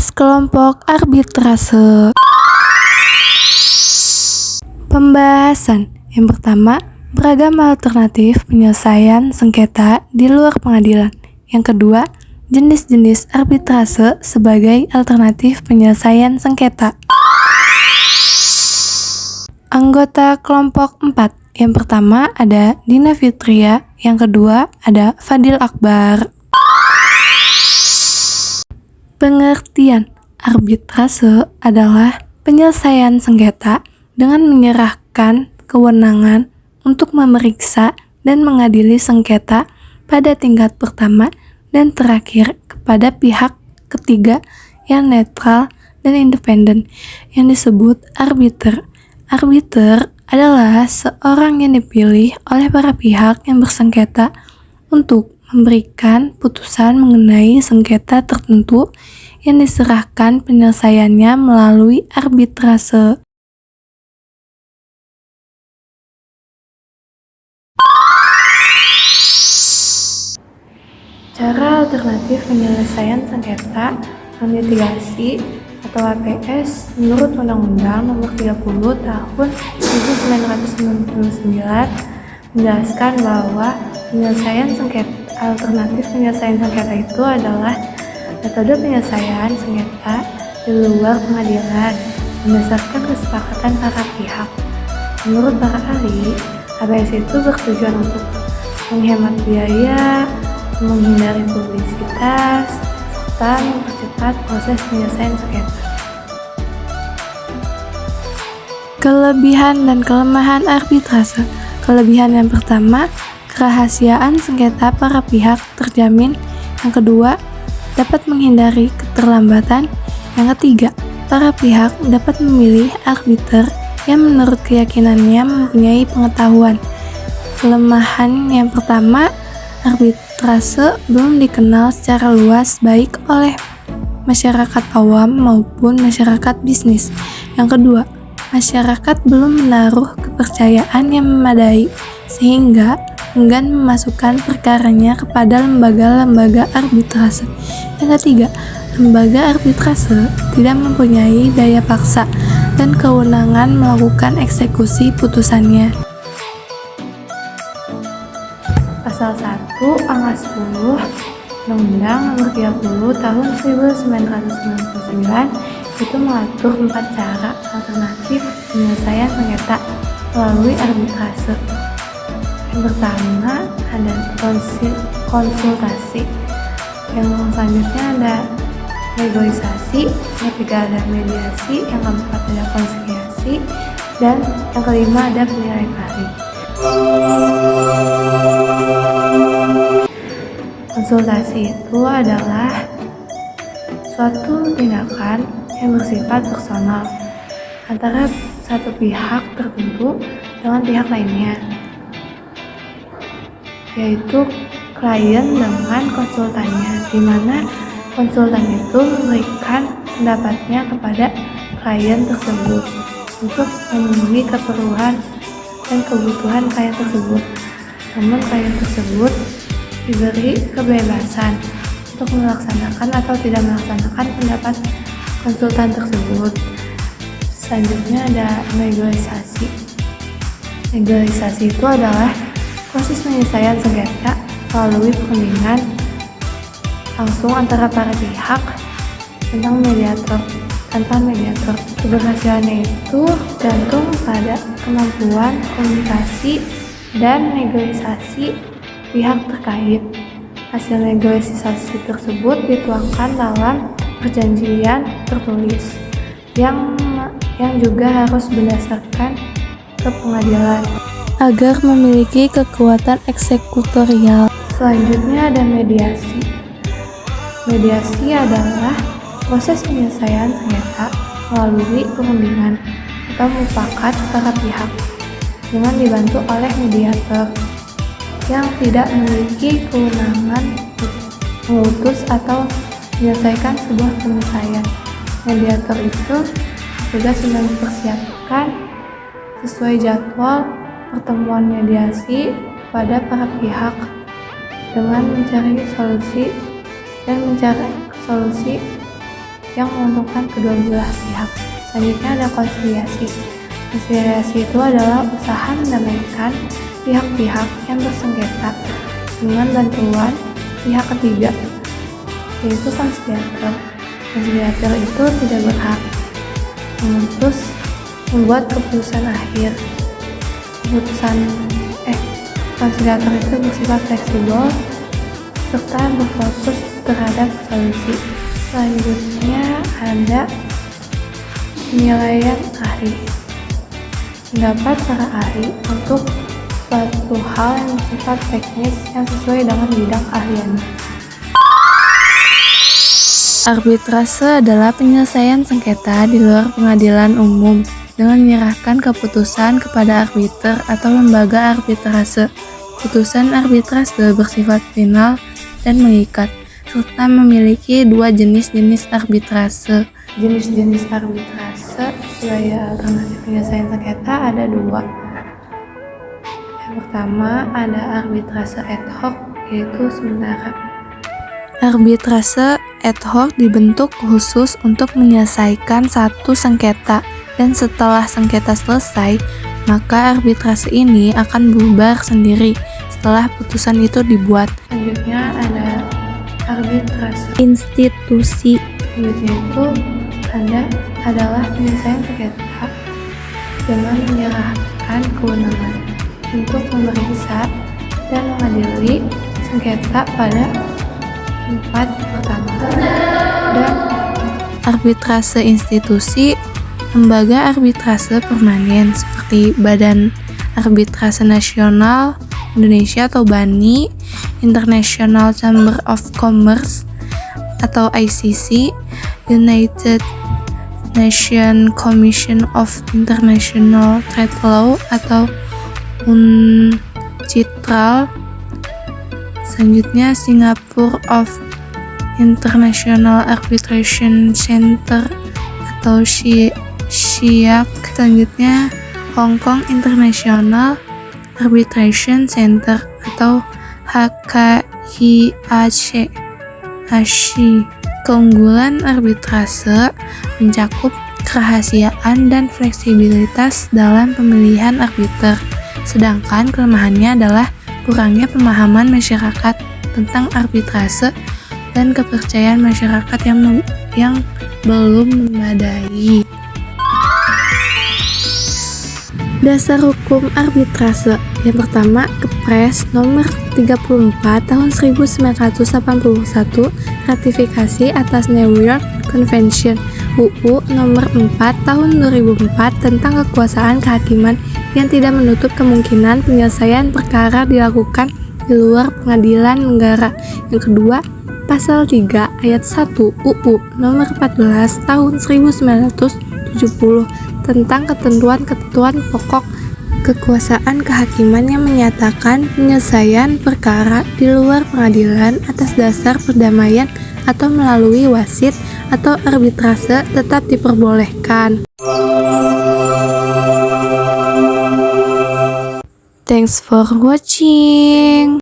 Tugas kelompok arbitrase. Pembahasan yang pertama, beragam alternatif penyelesaian sengketa di luar pengadilan. Yang kedua, jenis-jenis arbitrase sebagai alternatif penyelesaian sengketa. Anggota kelompok 4. Yang pertama ada Dina Fitria, yang kedua ada Fadil Akbar. Pengertian arbitrase adalah penyelesaian sengketa dengan menyerahkan kewenangan untuk memeriksa dan mengadili sengketa pada tingkat pertama dan terakhir kepada pihak ketiga yang netral dan independen yang disebut arbiter. Arbiter adalah seorang yang dipilih oleh para pihak yang bersengketa untuk memberikan putusan mengenai sengketa tertentu yang diserahkan penyelesaiannya melalui arbitrase. Cara alternatif penyelesaian sengketa non-litigasi atau APS menurut Undang-Undang Nomor 30 Tahun 1999 menjelaskan bahwa alternatif penyelesaian sengketa itu adalah metode penyelesaian sengketa di luar pengadilan berdasarkan kesepakatan para pihak. Menurut para ahli, APS itu bertujuan untuk menghemat biaya, menghindari publisitas, serta mempercepat proses penyelesaian sengketa. Kelebihan dan kelemahan arbitrase. Kelebihan yang pertama, kerahasiaan sengketa para pihak terjamin. Yang kedua, dapat menghindari keterlambatan. Yang ketiga, para pihak dapat memilih arbiter yang menurut keyakinannya mempunyai pengetahuan. Kelemahan yang pertama, arbitrase belum dikenal secara luas baik oleh masyarakat awam maupun masyarakat bisnis. Yang kedua, masyarakat belum menaruh kepercayaan yang memadai sehingga enggan memasukkan perkaranya kepada lembaga-lembaga arbitrase. Yang ketiga, lembaga arbitrase tidak mempunyai daya paksa dan kewenangan melakukan eksekusi putusannya. Pasal 1 Angka 10 Undang-Undang Nomor 30 Tahun 1999 itu mengatur 4 cara alternatif penyelesaian sengketa melalui arbitrase. Yang pertama ada konsultasi, yang selanjutnya ada negosiasi, yang ketiga ada mediasi, yang keempat ada konsiliasi, dan yang kelima ada penilai kari. Konsultasi itu adalah suatu tindakan yang bersifat personal antara satu pihak tertentu dengan pihak lainnya, yaitu klien dengan konsultannya, di mana konsultan itu memberikan pendapatnya kepada klien tersebut untuk memenuhi keperluan dan kebutuhan klien tersebut. Namun klien tersebut diberi kebebasan untuk melaksanakan atau tidak melaksanakan pendapat konsultan tersebut. Selanjutnya ada negosiasi. Negosiasi itu adalah proses penyelesaian sengketa melalui perundingan langsung antara para pihak tanpa mediator. Keberhasilannya itu tergantung pada kemampuan komunikasi dan negosiasi pihak terkait. Hasil negosiasi tersebut dituangkan dalam perjanjian tertulis yang juga harus berdasarkan ke pengadilan agar memiliki kekuatan eksekutorial. Selanjutnya ada mediasi. Mediasi adalah proses penyelesaian sengketa melalui perundingan atau mufakat para pihak dengan dibantu oleh mediator yang tidak memiliki kewenangan memutus atau menyelesaikan sebuah penyelesaian. Mediator itu juga sudah mempersiapkan sesuai jadwal pertemuan mediasi pada para pihak dengan mencari solusi yang menguntungkan kedua belah pihak. Selanjutnya ada konsiliasi. Konsiliasi itu adalah usaha mendamaikan pihak-pihak yang bersengketa dengan bantuan pihak ketiga, yaitu konsiliator. Konsiliator itu tidak berhak membuat keputusan akhir. Konsiliator itu bersifat fleksibel serta berfokus terhadap solusi. Selanjutnya ada penilaian ahli. Pendapat para ahli untuk suatu hal yang bersifat teknis yang sesuai dengan bidang ahliannya. Arbitrase adalah penyelesaian sengketa di luar pengadilan umum dengan menyerahkan keputusan kepada arbiter atau lembaga arbitrase. Putusan arbitrase bersifat final dan mengikat, serta memiliki dua jenis arbitrase. Jenis arbitrase sebagai alternatif penyelesaian sengketa ada dua. Yang pertama ada arbitrase ad hoc, yaitu sementara. Arbitrase ad hoc dibentuk khusus untuk menyelesaikan satu sengketa, dan setelah sengketa selesai, maka arbitrase ini akan bubar sendiri setelah putusan itu dibuat. Selanjutnya ada arbitrase institusi. Selanjutnya itu adalah penyelesaian sengketa dengan menyerahkan kewenangan untuk memeriksa dan mengadili sengketa pada tempat pertama. Dan arbitrase institusi, lembaga arbitrase permanen seperti Badan Arbitrase Nasional Indonesia atau BANI, International Chamber of Commerce atau ICC, United Nations Commission of International Trade Law atau UNCITRAL. Selanjutnya Singapore of International Arbitration Center atau SIAC. Selanjutnya Hong Kong International Arbitration Center atau HKIAC. Keunggulan arbitrase mencakup kerahasiaan dan fleksibilitas dalam pemilihan arbiter, sedangkan kelemahannya adalah kurangnya pemahaman masyarakat tentang arbitrase dan kepercayaan masyarakat yang belum memadai. Dasar hukum arbitrase. Yang pertama, Kepres nomor 34 tahun 1981, ratifikasi atas New York Convention. UU nomor 4 tahun 2004 tentang kekuasaan kehakiman yang tidak menutup kemungkinan penyelesaian perkara dilakukan di luar pengadilan negara. Yang kedua, Pasal 3 ayat 1 UU nomor 14 tahun 1970 tentang ketentuan-ketentuan pokok kekuasaan kehakiman yang menyatakan penyelesaian perkara di luar pengadilan atas dasar perdamaian atau melalui wasit atau arbitrase tetap diperbolehkan. Thanks for watching.